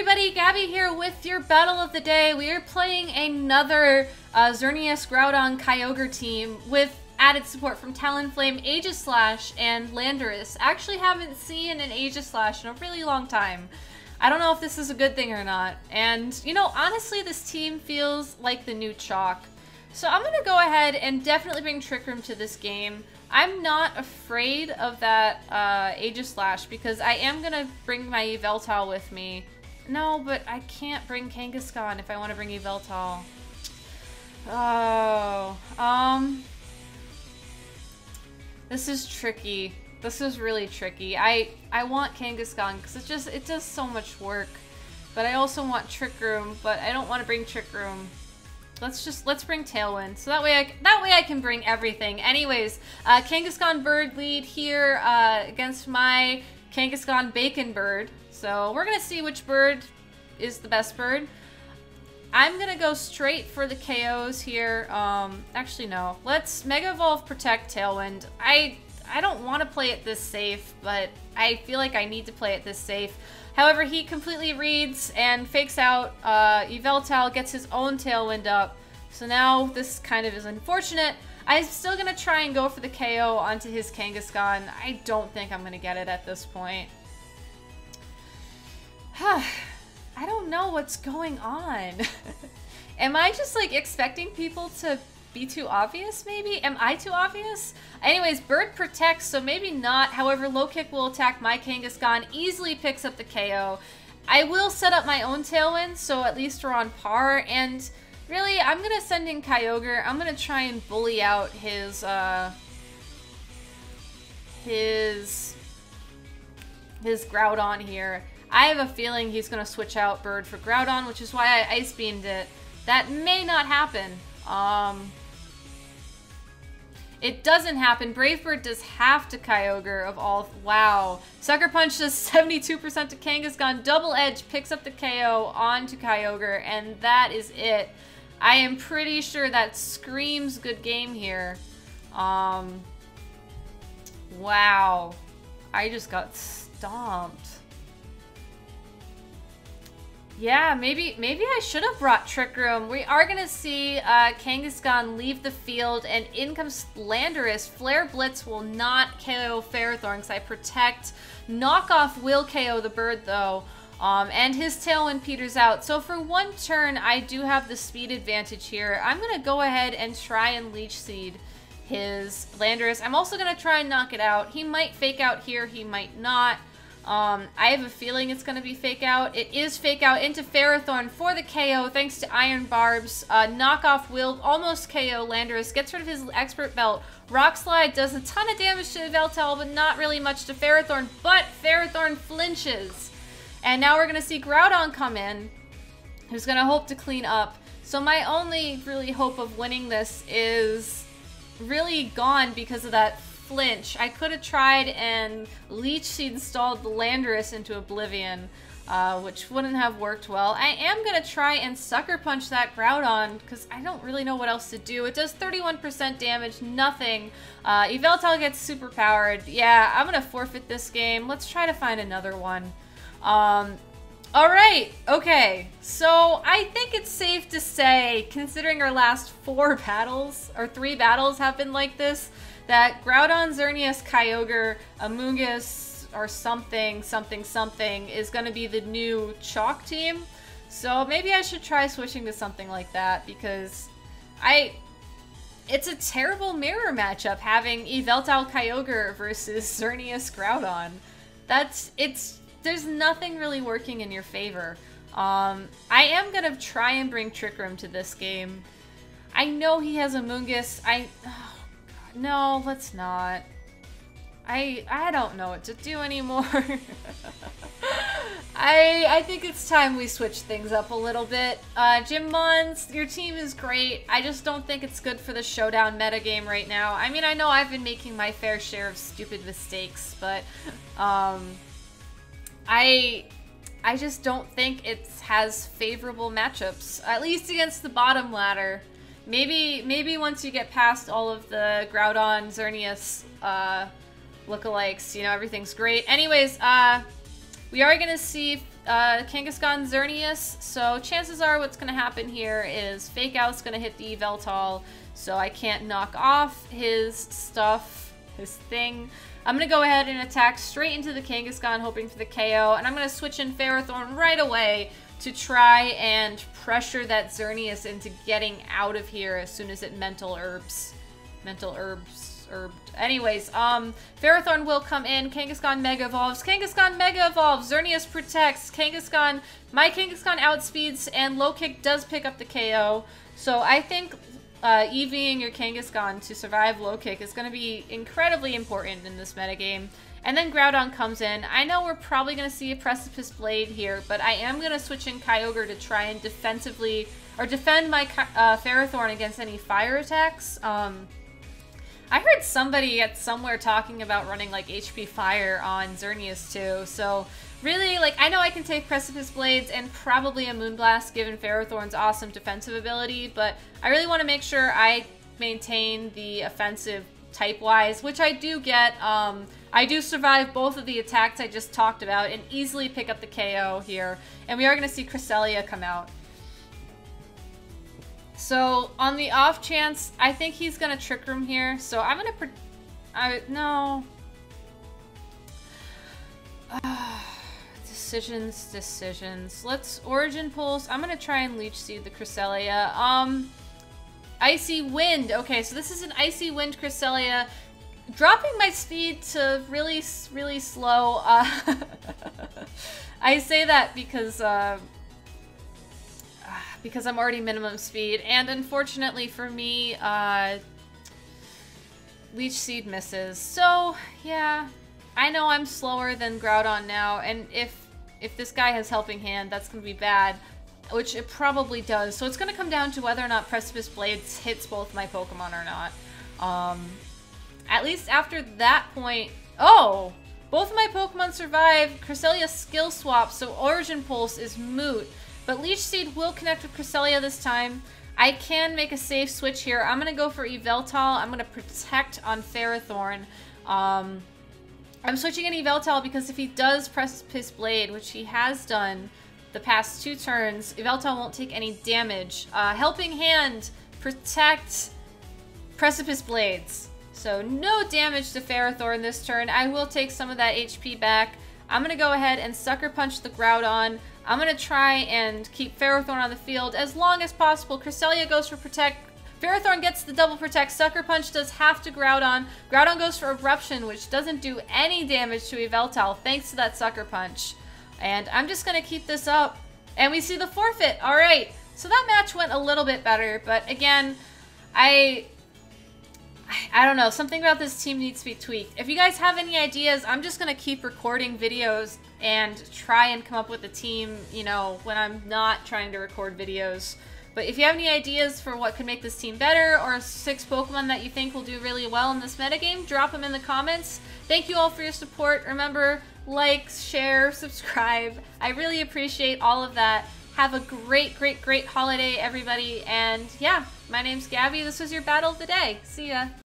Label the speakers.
Speaker 1: everybody, Gabby here with your battle of the day. We are playing another Xerneas Groudon Kyogre team with added support from Talonflame, Aegislash, and Landorus. Actually haven't seen an Aegislash in a really long time. I don't know if this is a good thing or not. And, you know, honestly, this team feels like the new Chalk. So I'm going to go ahead and definitely bring Trick Room to this game. I'm not afraid of that Aegislash because I am going to bring my Yveltal with me. No, but I can't bring Kangaskhan if I want to bring Yveltal. Oh, this is tricky. This is really tricky. I want Kangaskhan because it does so much work. But I also want Trick Room, but I don't want to bring Trick Room. Let's bring Tailwind, so that way I can bring everything. Anyways, Kangaskhan Bird lead here against my Kangaskhan Bacon Bird. So we're gonna see which bird is the best bird. I'm gonna go straight for the KOs here. Actually no, let's Mega Evolve Protect Tailwind. I don't want to play it this safe, but I feel like I need to play it this safe. However, he completely reads and fakes out. Yveltal gets his own Tailwind up. So now this kind of is unfortunate. I'm still going to try and go for the KO onto his Kangaskhan. I don't think I'm going to get it at this point. I don't know what's going on. Am I just like expecting people to be too obvious, maybe? Am I too obvious? Anyways, Bird protects, so maybe not. However, Low Kick will attack my Kangaskhan, easily picks up the KO. I will set up my own Tailwind, so at least we're on par. And really, I'm going to send in Kyogre. I'm going to try and bully out his Groudon here. I have a feeling he's going to switch out Bird for Groudon, which is why I Ice Beamed it. That may not happen. It doesn't happen. Brave Bird does half to Kyogre of all. Wow. Sucker Punch does 72% to Kangaskhan. Double Edge picks up the KO onto Kyogre, and that is it. I am pretty sure that screams good game here. Wow. I just got stomped. Yeah, maybe I should have brought Trick Room. We are going to see Kangaskhan leave the field, and in comes Landorus. Flare Blitz will not KO Ferrothorn because I protect. Knockoff will KO the bird, though, and his Tailwind peters out. So for one turn, I do have the speed advantage here. I'm going to go ahead and try and Leech Seed his Landorus. I'm also going to try and knock it out. He might fake out here, he might not. I have a feeling it's going to be fake out. It is fake out into Ferrothorn for the KO thanks to Iron Barbs. Knockoff will almost KO Landorus, gets rid of his Expert Belt. Rock Slide does a ton of damage to Yveltal, but not really much to Ferrothorn, but Ferrothorn flinches. And now we're going to see Groudon come in, who's going to hope to clean up. So my only really hope of winning this is really gone because of that flinch. I could have tried and Leech Seed installed the Landorus into Oblivion, which wouldn't have worked well. I am going to try and Sucker Punch that Groudon because I don't really know what else to do. It does 31% damage, nothing. Yveltal gets super powered. Yeah, I'm going to forfeit this game. Let's try to find another one. Alright, okay. So I think it's safe to say, considering our last 4 battles, or 3 battles have been like this, that Groudon, Xerneas, Kyogre, Amoonguss, or something is going to be the new Chalk team. So maybe I should try switching to something like that because it's a terrible mirror matchup having Yveltal Kyogre versus Xerneas Groudon. There's nothing really working in your favor. I am going to try and bring Trick Room to this game. I know he has Amoonguss. No, let's not. I don't know what to do anymore. I think it's time we switch things up a little bit. Gym Mons, your team is great. I just don't think it's good for the Showdown metagame right now. I mean, I know I've been making my fair share of stupid mistakes, but I just don't think it has favorable matchups, at least against the bottom ladder. Maybe once you get past all of the Groudon, Xerneas lookalikes, you know, everything's great. Anyways, we are going to see Kangaskhan Xerneas, so chances are what's going to happen here is Fake Out's going to hit the Yveltal, so I can't knock off his stuff, his thing. I'm going to go ahead and attack straight into the Kangaskhan, hoping for the KO, and I'm going to switch in Ferrothorn right away to try and pressure that Xerneas into getting out of here as soon as it mental herbs. Anyways, Ferrothorn will come in. Kangaskhan Mega Evolves. Kangaskhan Mega Evolves. Xerneas protects. Kangaskhan, my Kangaskhan outspeeds, and Low Kick does pick up the KO. So I think EVing your Kangaskhan to survive Low Kick is going to be incredibly important in this metagame. And then Groudon comes in. I know we're probably going to see a Precipice Blade here, but I am going to switch in Kyogre to try and defensively, or defend my Ferrothorn against any fire attacks. I heard somebody at somewhere talking about running like HP Fire on Xerneas too, so really, like, I know I can take Precipice Blades and probably a Moonblast given Ferrothorn's awesome defensive ability, but I really want to make sure I maintain the offensive type-wise, which I do get. I do survive both of the attacks I just talked about and easily pick up the KO here, and we are going to see Cresselia come out. So, on the off chance, I think he's going to Trick Room here. So, I'm going to... no. Decisions. Let's Origin Pulse. I'm going to try and Leech Seed the Cresselia. Icy Wind. Okay, so this is an Icy Wind Cresselia. Dropping my speed to really, really slow. I say that because I'm already minimum speed, and unfortunately for me, Leech Seed misses. So, yeah, I know I'm slower than Groudon now, and if this guy has Helping Hand, that's going to be bad, which it probably does. So it's going to come down to whether or not Precipice Blades hits both my Pokemon or not. At least after that point... Oh! Both of my Pokemon survive. Cresselia skill swap, so Origin Pulse is moot. But Leech Seed will connect with Cresselia this time. I can make a safe switch here. I'm going to go for Yveltal. I'm going to protect on Ferrothorn. I'm switching in Yveltal because if he does Precipice Blade, which he has done the past 2 turns, Yveltal won't take any damage. Helping Hand, protect Precipice Blades. So no damage to Ferrothorn this turn. I will take some of that HP back. I'm going to go ahead and Sucker Punch the Groudon. I'm going to try and keep Ferrothorn on the field as long as possible. Cresselia goes for Protect. Ferrothorn gets the double Protect. Sucker Punch does half to Groudon. Groudon goes for Eruption, which doesn't do any damage to Yveltal thanks to that Sucker Punch. And I'm just going to keep this up. And we see the forfeit. All right. So that match went a little bit better. But again, I don't know. Something about this team needs to be tweaked. If you guys have any ideas, I'm just going to keep recording videos and try and come up with a team, you know, when I'm not trying to record videos. But if you have any ideas for what could make this team better, or 6 Pokemon that you think will do really well in this metagame, drop them in the comments. Thank you all for your support. Remember, like, share, subscribe. I really appreciate all of that. Have a great, great, great holiday, everybody. And yeah, my name's Gabby. This was your Battle of the Day. See ya.